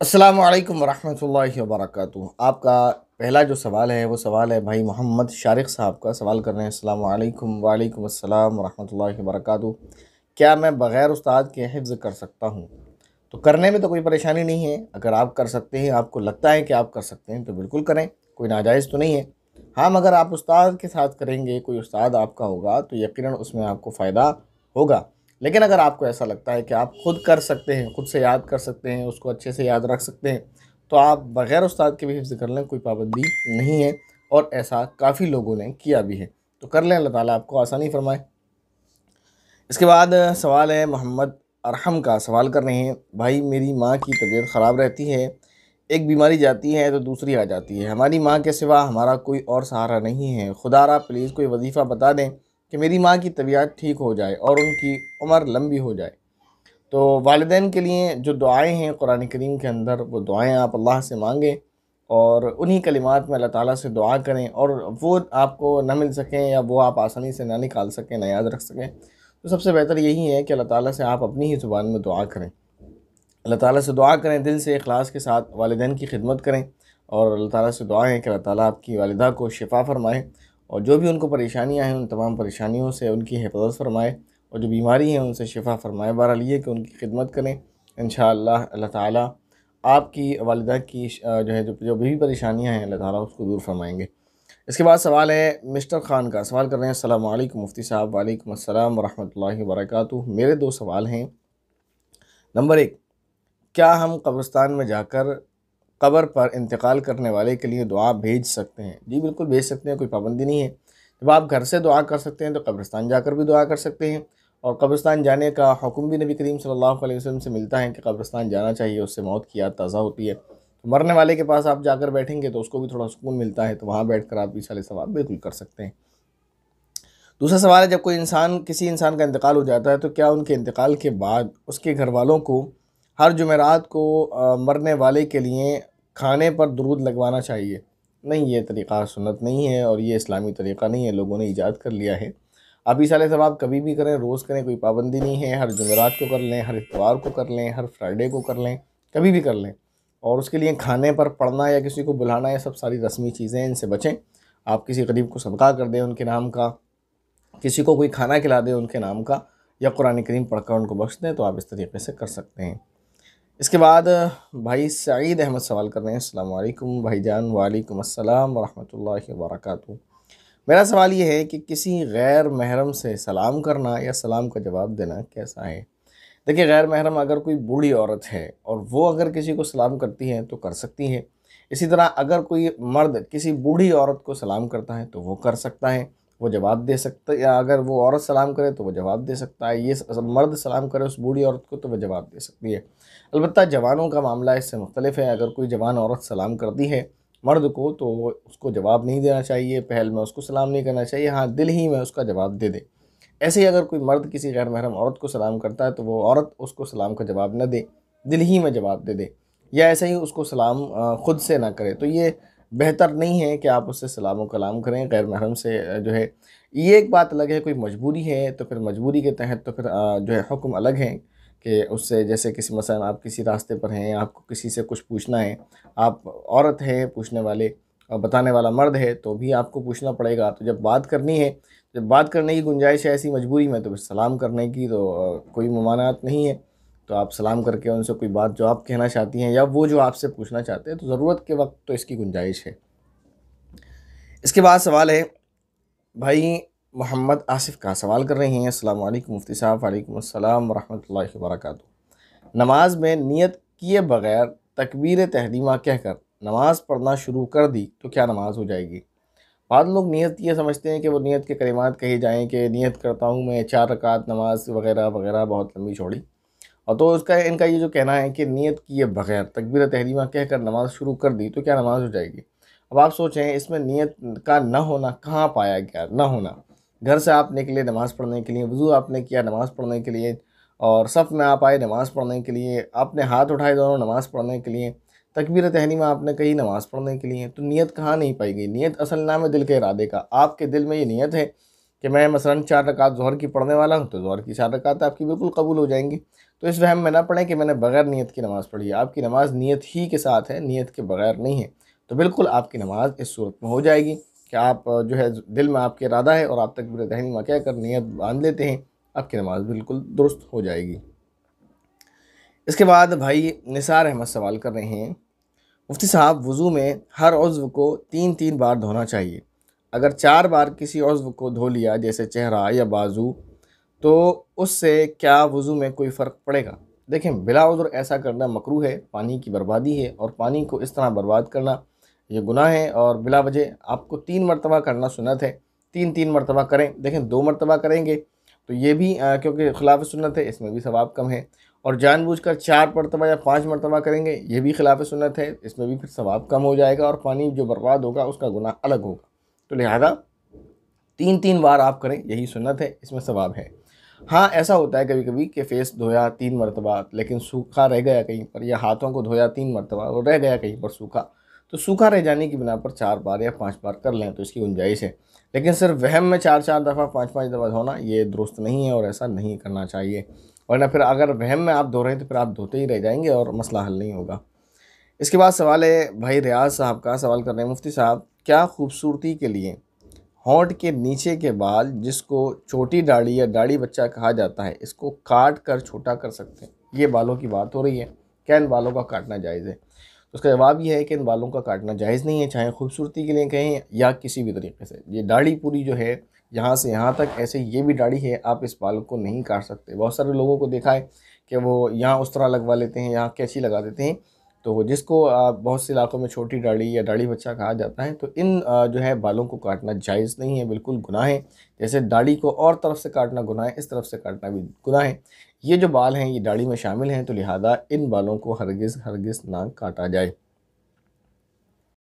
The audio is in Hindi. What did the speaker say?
अस्सलामु अलैकुम वरहमतुल्लाहि वबरकातुहू। आपका पहला जो सवाल है वो सवाल है भाई मोहम्मद शारिक साहब का। सवाल कर रहे हैं, अस्सलामु अलैकुम। वालेकुम अस्सलाम वरहमतुल्लाहि वबरकातुहू। क्या मैं बग़ैर उस्ताद के हिफ्ज़ कर सकता हूँ? तो करने में तो कोई परेशानी नहीं है। अगर आप कर सकते हैं, आपको लगता है कि आप कर सकते हैं तो बिल्कुल करें, कोई नाजायज़ तो नहीं है। हाँ, मगर आप उस्ताद के साथ करेंगे, कोई उस्ताद आपका होगा तो यकीनन उसमें आपको फ़ायदा होगा। लेकिन अगर आपको ऐसा लगता है कि आप खुद कर सकते हैं, खुद से याद कर सकते हैं, उसको अच्छे से याद रख सकते हैं, तो आप बग़ैर उस्ताद के भी हिफ्ज़ कर लें, कोई पाबंदी नहीं है। और ऐसा काफ़ी लोगों ने किया भी है। तो कर लें, अल्लाह ताला आपको आसानी फ़रमाए। इसके बाद सवाल है मोहम्मद अरहम का। सवाल कर रहे हैं, भाई मेरी माँ की तबीयत ख़राब रहती है, एक बीमारी जाती है तो दूसरी आ जाती है, हमारी माँ के सिवा हमारा कोई और सहारा नहीं है। खुदारा प्लीज़ कोई वजीफ़ा बता दें कि मेरी माँ की तबीयत ठीक हो जाए और उनकी उम्र लंबी हो जाए। तो वालिदैन के लिए जो दुआएं हैं कुरान करीम के अंदर, वो दुआएं आप अल्लाह से मांगें और उन्हीं कलिमात में अल्लाह ताला से दुआ करें। और वो आपको ना मिल सकें या वो आप आसानी से ना निकाल सकें, ना याद रख सकें, तो सबसे बेहतर यही है कि अल्लाह ताला से आप अपनी ही ज़ुबान में दुआ करें। अल्लाह ताला से दुआ करें, दिल से इखलास के साथ वालिदैन की खिदमत करें। और अल्लाह ताला से दुआ है कि अल्लाह ताला आपकी वालिदा को शिफ़ा फ़रमाए और जो भी उनको परेशानियाँ हैं उन तमाम परेशानियों से उनकी हिफाज़त फ़रमाए और जो बीमारी है उनसे शिफ़ा फ़रमाए। बहरहाल ये कि उनकी खिदमत करें, इंशाअल्लाह अल्लाह ताला आपकी वालिदा की जो है जो जो भी परेशानियाँ हैं अल्लाह ताला उसको दूर फ़रमाएँगे। इसके बाद सवाल है मिस्टर ख़ान का। सवाल कर रहे हैं, अस्सलामु अलैकुम मुफ़्ती साहब। वालेकुम अस्सलाम वरहमतुल्लाहि वबरकातुहू। मेरे 2 सवाल हैं। नंबर 1, क्या हम कब्रिस्तान में जाकर कब्र पर इंतकाल करने वाले के लिए दुआ भेज सकते हैं? जी बिल्कुल भेज सकते हैं, कोई पाबंदी नहीं है। जब आप घर से दुआ कर सकते हैं तो कब्रिस्तान जाकर भी दुआ कर सकते हैं। और कब्रिस्तान जाने का हुक्म भी नबी करीम सल्लल्लाहु अलैहि वसल्लम से मिलता है कि कब्रिस्तान जाना चाहिए, उससे मौत की याद ताज़ा होती है। तो मरने वाले के पास आप जाकर बैठेंगे तो उसको भी थोड़ा सुकून मिलता है, तो वहाँ बैठ कर आप इसाले सवाब बिल्कुल कर सकते हैं। दूसरा सवाल है, जब कोई इंसान किसी इंसान का इंतकाल हो जाता है तो क्या उनके इंतकाल के बाद उसके घर वालों को हर जुमेरात को मरने वाले के लिए खाने पर दुरूद लगवाना चाहिए? नहीं, ये तरीक़ा सुन्नत नहीं है और ये इस्लामी तरीक़ा नहीं है, लोगों ने ईजाद कर लिया है। आप इसाले सवाब कभी भी करें, रोज़ करें, कोई पाबंदी नहीं है। हर जुमेरात को कर लें, हर इतवार को कर लें, हर फ्राइडे को कर लें, कभी भी कर लें। और उसके लिए खाने पर पढ़ना या किसी को बुलाना, ये सब सारी रस्मी चीज़ें हैं, इनसे बचें। आप किसी गरीब को सदका कर दें उनके नाम का, किसी को कोई खाना खिला दें उनके नाम का, या कुरान करीम पढ़कर उनको बख्श दें, तो आप इस तरीके से कर सकते हैं। इसके बाद भाई सईद अहमद सवाल कर रहे हैं, अस्सलाम वालेकुम भाईजान। वालेकुम अस्सलाम वरहमतुल्लाहि वबरकातुहू। मेरा सवाल ये है कि किसी गैर महरम से सलाम करना या सलाम का जवाब देना कैसा है? देखिए, गैर महरम अगर कोई बूढ़ी औरत है और वो अगर किसी को सलाम करती है तो कर सकती है। इसी तरह अगर कोई मर्द किसी बूढ़ी औरत को सलाम करता है तो वो कर सकता है, वो जवाब दे सकता है। या अगर वो औरत सलाम करे तो वो जवाब दे सकता है। ये मर्द सलाम करे उस बूढ़ी औरत को तो वह जवाब दे सकती है। अलबत्ता जवानों का मामला इससे मुख्तलिफ है। अगर कोई जवान औरत सलाम करती है मर्द को तो उसको जवाब नहीं देना चाहिए, पहल में उसको सलाम नहीं करना चाहिए। हाँ, दिल ही में उसका जवाब दे दे। ऐसे ही अगर कोई मर्द किसी गैर महरम औरत को सलाम करता है तो वो औरत उसको सलाम का जवाब न दे, दिल ही में जवाब दे दे। या ऐसे ही उसको सलाम ख़ुद से ना करे। तो ये बेहतर नहीं है कि आप उससे सलाम कलाम करें गैर महरम से। जो है ये एक बात अलग है, कोई मजबूरी है तो फिर मजबूरी के तहत तो फिर जो है हुक्म अलग है कि उससे, जैसे किसी मसलन आप किसी रास्ते पर हैं, आपको किसी से कुछ पूछना है, आप औरत हैं पूछने वाले और बताने वाला मर्द है, तो भी आपको पूछना पड़ेगा। तो जब बात करनी है, जब बात करने की गुंजाइश है ऐसी मजबूरी में, तो फिर सलाम करने की तो कोई ममानात नहीं है। तो आप सलाम करके उनसे कोई बात जो आप कहना चाहती हैं या वो जो आपसे पूछना चाहते हैं, तो ज़रूरत के वक्त तो इसकी गुंजाइश है। इसके बाद सवाल है भाई मोहम्मद आसिफ़ का। सवाल कर रहे हैं, अस्सलाम वालेकुम मुफ्ती साहब। वालेकुम अस्सलाम वरहमतुल्लाहि वबरकातुहू। नमाज में नियत किए बगैर तकबीर तहरीमा कहकर नमाज पढ़ना शुरू कर दी तो क्या नमाज हो जाएगी? बाद लोग नियत ये समझते हैं कि वो नियत के कलिमात कहे जाएँ कि नियत करता हूँ मैं 4 रकात नमाज वग़ैरह वग़ैरह, बहुत लंबी चौड़ी। और तो उसका इनका ये जो कहना है कि नियत किए बगैर तकबीर तहरीमा कहकर नमाज शुरू कर दी तो क्या नमाज हो जाएगी? अब आप सोचें, इसमें नियत का न होना कहाँ पाया गया? न होना, घर से आप निकले नमाज़ पढ़ने के लिए, वज़ू आपने किया नमाज़ पढ़ने के लिए, और सफ़ में आप आए नमाज़ पढ़ने के लिए, आपने हाथ उठाए दोनों नमाज़ पढ़ने के लिए, तकबीर तहरीमा आपने कही नमाज़ पढ़ने के लिए, तो नियत कहाँ नहीं पाई गई? नियत असल नाम है दिल के इरादे का। आपके दिल में ये नियत है कि मैं मसलन 4 रकात ज़ोहर की पढ़ने वाला हूँ तो ज़ोहर की 4 रकात आपकी बिल्कुल कबूल हो जाएंगी। तो इस वहम में ना पढ़ें कि मैंने बग़ैर नीयत की नमाज़ पढ़ी है। आपकी नमाज़ नीयत ही के साथ है, नीयत के बग़ैर नहीं है। तो बिल्कुल आपकी नमाज़ इस सूरत में हो जाएगी कि आप जो है दिल में आपके इरादा है और आप तकबीर तहरीमा कह कर नीयत बांध लेते हैं, आपकी नमाज़ बिल्कुल दुरुस्त हो जाएगी। इसके बाद भाई निसार अहमद सवाल कर रहे हैं, मुफ्ती साहब वज़ू में हर उज़्व को 3-3 बार धोना चाहिए। अगर 4 बार किसी उज़्व को धो लिया जैसे चेहरा या बाजू, तो उससे क्या वज़ू में कोई फ़र्क पड़ेगा? देखें, बिला उज़्र ऐसा करना मकरूह है, पानी की बर्बादी है और पानी को इस तरह बर्बाद करना ये गुनाह है और बिला वजह आपको 3 मरतबा करना सुन्नत है। 3-3 मरतबा करें। देखें 2 मरतबा करेंगे तो ये भी क्योंकि खिलाफ सुन्नत है, इसमें भी सवाब कम है। और जानबूझकर 4 मरतबा या 5 मरतबा करेंगे, ये भी खिलाफ सुन्नत है, इसमें भी फिर सवाब कम हो जाएगा और पानी जो बर्बाद होगा उसका गुनाह अलग होगा। तो लिहाजा 3-3 बार आप करें, यही सुन्नत है, इसमें सवाब है। हाँ, ऐसा होता है कभी कभी कि फ़ेस धोया 3 मरतबा लेकिन सूखा रह गया कहीं पर, या हाथों को धोया 3 मरतबा और रह गया कहीं पर सूखा, तो सूखा रह जाने की बिना पर 4 बार या 5 बार कर लें तो इसकी गुंजाइश है। लेकिन सिर्फ वहम में 4-4 दफ़ा 5-5 दफ़ा धोना ये दुरुस्त नहीं है और ऐसा नहीं करना चाहिए, वरना फिर अगर वहम में आप धो रहे हैं तो फिर आप धोते ही रह जाएंगे और मसला हल नहीं होगा। इसके बाद सवाल है भाई रियाज साहब का, सवाल कर रहे हैं, मुफ्ती साहब क्या खूबसूरती के लिए होंठ के नीचे के बाल जिसको छोटी दाढ़ी या दाढ़ी बच्चा कहा जाता है, इसको काट कर छोटा कर सकते हैं? ये बालों की बात हो रही है, क्या इन बालों का काटना जायज़ है? तो उसका जवाब ये है कि इन बालों का काटना जायज़ नहीं है, चाहे खूबसूरती के लिए कहें या किसी भी तरीके से। ये दाढ़ी पूरी जो है यहाँ से यहाँ तक, ऐसे ये भी दाढ़ी है, आप इस बाल को नहीं काट सकते। बहुत सारे लोगों को देखा है कि वो यहाँ उस तरह लगवा लेते हैं, यहाँ कैंची लगा देते हैं। तो जिसको बहुत से इलाकों में छोटी दाढ़ी या दाढ़ी बच्चा कहा जाता है, तो इन जो है बालों को काटना जायज़ नहीं है, बिल्कुल गुनाह है। जैसे दाढ़ी को और तरफ से काटना गुनाह है, इस तरफ से काटना भी गुनाह है। ये जो बाल हैं ये दाढ़ी में शामिल हैं, तो लिहाजा इन बालों को हरगिज़ हरगिज़ ना काटा जाए।